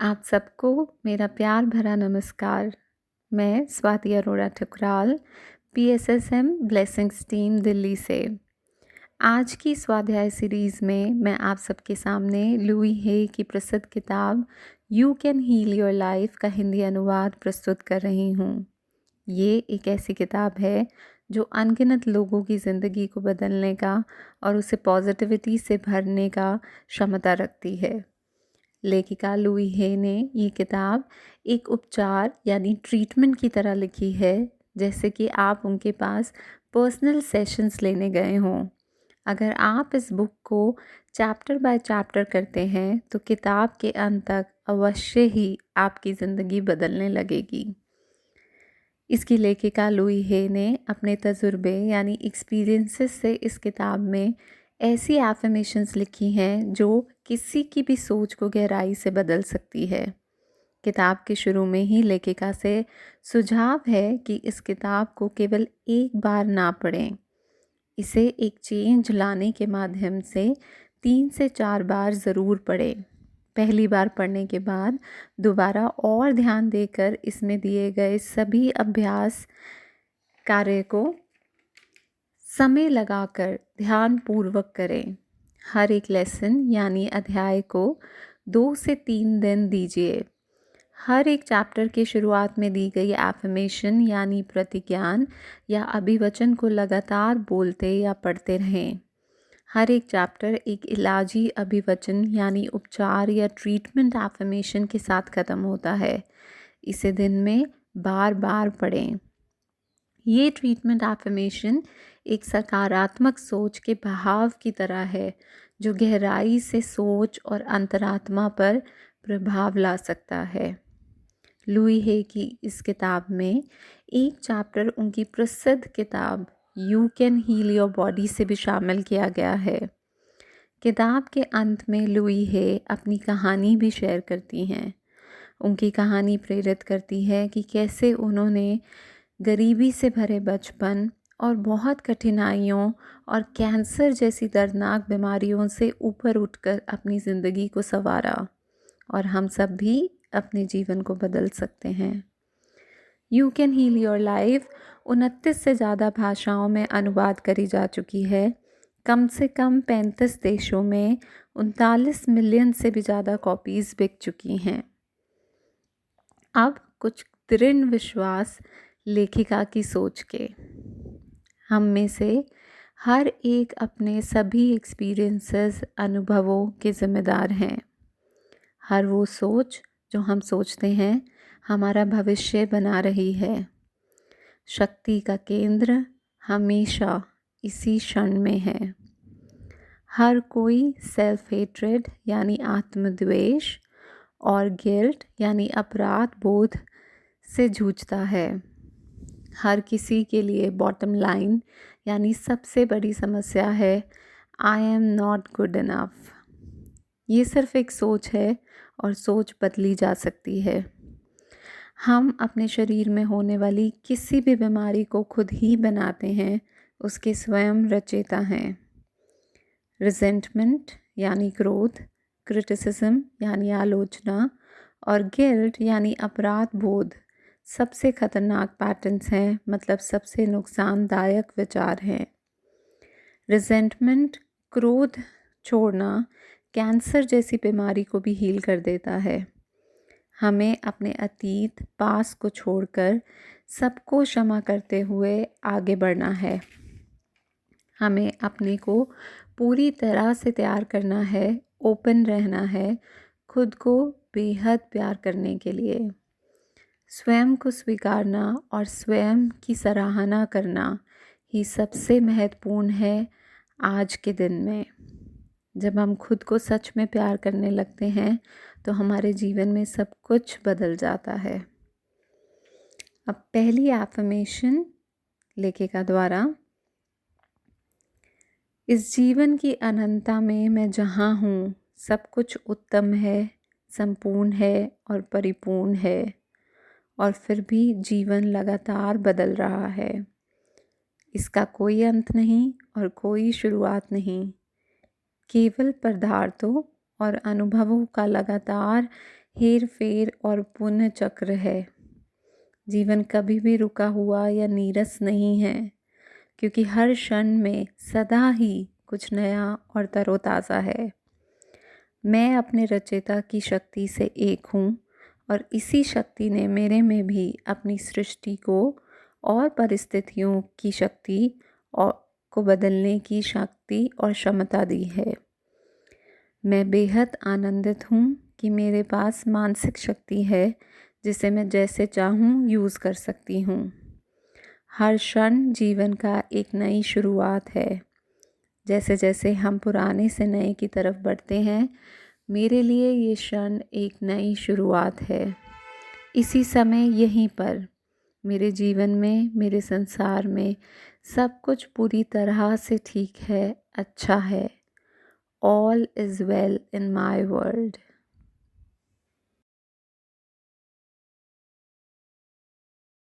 आप सबको मेरा प्यार भरा नमस्कार। मैं Swati Arora Thukral, PSSM blessings team Delhi से। आज की स्वाध्याय सीरीज़ में मैं आप सबके सामने लुई हे की प्रसिद्ध किताब you can heal your life का हिंदी अनुवाद प्रस्तुत कर रही हूँ। ये एक ऐसी किताब है जो अनगिनत लोगों की ज़िंदगी को बदलने का और उसे पॉजिटिविटी से भरने का क्षमता रखती है। लेखिका लुई हे ने ये किताब एक उपचार यानी ट्रीटमेंट की तरह लिखी है, जैसे कि आप उनके पास पर्सनल सेशंस लेने गए हों। अगर आप इस बुक को चैप्टर बाय चैप्टर करते हैं तो किताब के अंत तक अवश्य ही आपकी ज़िंदगी बदलने लगेगी। इसकी लेखिका लुई हे ने अपने तजुर्बे यानी एक्सपीरियंसेस से इस किताब में ऐसी एफर्मेशंस लिखी हैं जो किसी की भी सोच को गहराई से बदल सकती है। किताब के शुरू में ही लेखिका से सुझाव है कि इस किताब को केवल एक बार ना पढ़ें, इसे एक चेंज लाने के माध्यम से 3 से 4 बार ज़रूर पढ़ें। पहली बार पढ़ने के बाद दोबारा और ध्यान देकर इसमें दिए गए सभी अभ्यास कार्य को समय लगाकर ध्यानपूर्वक करें। हर एक लेसन यानी अध्याय को 2 से 3 दिन दीजिए। हर एक चैप्टर के शुरुआत में दी गई एफर्मेशन यानी प्रतिज्ञान या अभिवचन को लगातार बोलते या पढ़ते रहें। हर एक चैप्टर एक इलाजी अभिवचन यानी उपचार या ट्रीटमेंट एफर्मेशन के साथ ख़त्म होता है। इसे दिन में बार बार पढ़ें। ये ट्रीटमेंट एफर्मेशन एक सकारात्मक सोच के बहाव की तरह है जो गहराई से सोच और अंतरात्मा पर प्रभाव ला सकता है। लुई हे की इस किताब में एक चैप्टर उनकी प्रसिद्ध किताब you can heal your body से भी शामिल किया गया है। किताब के अंत में लुई हे अपनी कहानी भी शेयर करती हैं। उनकी कहानी प्रेरित करती है कि कैसे उन्होंने गरीबी से भरे बचपन और बहुत कठिनाइयों और कैंसर जैसी दर्दनाक बीमारियों से ऊपर उठकर अपनी ज़िंदगी को संवारा, और हम सब भी अपने जीवन को बदल सकते हैं। You can heal your life 29 से ज़्यादा भाषाओं में अनुवाद करी जा चुकी है। कम से कम 35 देशों में 39 मिलियन से भी ज़्यादा कॉपीज़ बिक चुकी हैं। अब कुछ दृढ़ विश्वास लेखिका की सोच के। हम में से हर एक अपने सभी एक्सपीरियंसेस अनुभवों के ज़िम्मेदार हैं। हर वो सोच जो हम सोचते हैं हमारा भविष्य बना रही है। शक्ति का केंद्र हमेशा इसी क्षण में है। हर कोई सेल्फ हेट्रेड यानी आत्मद्वेष और गिल्ट यानी अपराध बोध से जूझता है। हर किसी के लिए बॉटम लाइन यानी सबसे बड़ी समस्या है I am not good enough. ये सिर्फ एक सोच है और सोच बदली जा सकती है। हम अपने शरीर में होने वाली किसी भी बीमारी को खुद ही बनाते हैं, उसके स्वयं रचयिता हैं। रिजेंटमेंट यानी क्रोध, क्रिटिसिज्म यानी आलोचना और गिल्ट यानी अपराध बोध सबसे खतरनाक पैटर्न्स हैं, मतलब सबसे नुकसानदायक विचार हैं। रिजेंटमेंट, क्रोध छोड़ना कैंसर जैसी बीमारी को भी हील कर देता है। हमें अपने अतीत पास को छोड़कर सबको क्षमा करते हुए आगे बढ़ना है। हमें अपने को पूरी तरह से तैयार करना है, ओपन रहना है, खुद को बेहद प्यार करने के लिए। स्वयं को स्वीकारना और स्वयं की सराहना करना ही सबसे महत्वपूर्ण है आज के दिन में। जब हम खुद को सच में प्यार करने लगते हैं तो हमारे जीवन में सब कुछ बदल जाता है। अब पहली एफर्मेशन लेखिका द्वारा, इस जीवन की अनंतता में मैं जहाँ हूँ सब कुछ उत्तम है, संपूर्ण है और परिपूर्ण है, और फिर भी जीवन लगातार बदल रहा है। इसका कोई अंत नहीं और कोई शुरुआत नहीं, केवल पदार्थों और अनुभवों का लगातार हेर फेर और पुण्य चक्र है। जीवन कभी भी रुका हुआ या नीरस नहीं है, क्योंकि हर क्षण में सदा ही कुछ नया और तरोताज़ा है। मैं अपने रचयिता की शक्ति से एक हूँ और इसी शक्ति ने मेरे में भी अपनी सृष्टि को और परिस्थितियों की शक्ति और को बदलने की शक्ति और क्षमता दी है। मैं बेहद आनंदित हूँ कि मेरे पास मानसिक शक्ति है जिसे मैं जैसे चाहूँ यूज़ कर सकती हूँ। हर क्षण जीवन का एक नई शुरुआत है। जैसे जैसे हम पुराने से नए की तरफ बढ़ते हैं, मेरे लिए ये क्षण एक नई शुरुआत है। इसी समय यहीं पर मेरे जीवन में, मेरे संसार में सब कुछ पूरी तरह से ठीक है, अच्छा है। All is well in my world.